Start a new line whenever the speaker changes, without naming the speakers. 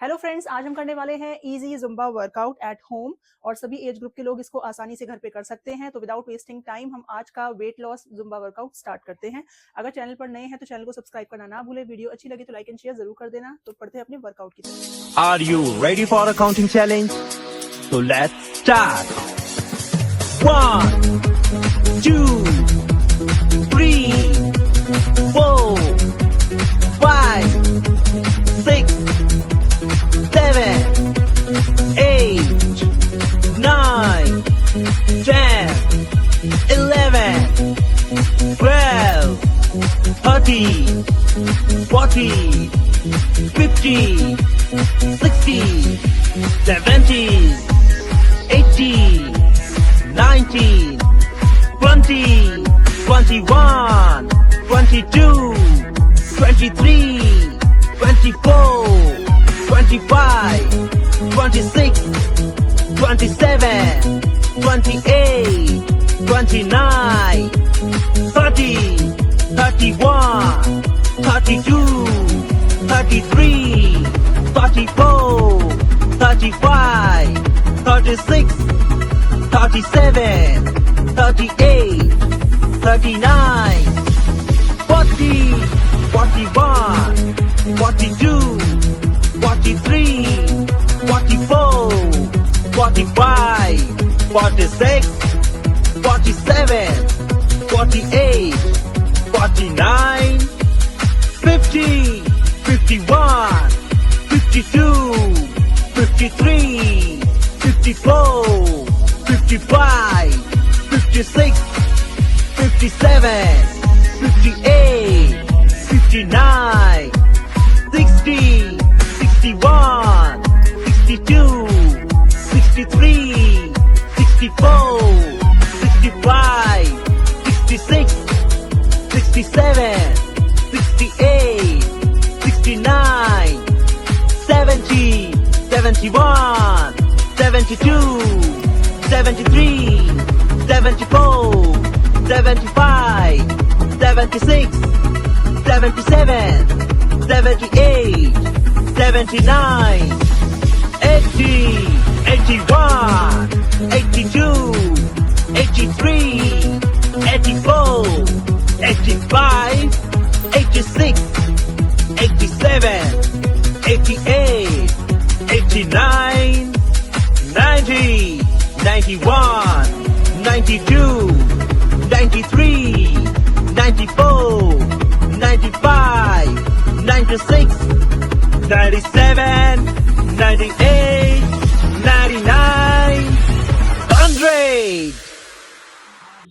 Hello friends, आज हम करने वाले हैं easy Zumba workout at home और सभी एज ग्रुप के लोग इसको आसानी से घर पे कर सकते हैं। तो विदाउट वेस्टिंग टाइम हम आज का weight loss Zumba workout start करते हैं। अगर चैनल पर नए हैं तो चैनल को सब्सक्राइब करना ना भूले। वीडियो अच्छी लगी तो लाइक एंड शेयर जरूर कर देना। तो पढ़ते हैं अपने वर्कआउट की तरफ।
Are you ready for a counting challenge? So let's start. 1, 2, 3, 4, 5, 6, 7, 8, 9, 10, 11, 12, 13, 14, 15, 16, 17, 18, 19, 20, 21, 22, 23, 24, 25, 26, 27, 28, 29, 30, 31, 32, 33, 34, 35, 36, 37, 38, 39, 40, 41, 42, 43, 44, 45, 46, 47, 48, 49, 50, 51, 52, 53, 54, 55, 56, 57, 58, 59, 60, 61, 62, 63, 64, 65, 66, 67, 68, 69, 70, 71, 72, 73, 74, 75, 76, 77, 78, 79, 80, 81, 82, 83, 84, 85, 86, 87, 88, 89, 90, 91, 92, 93, 94, 95, 96, 97, 98, 99, 100!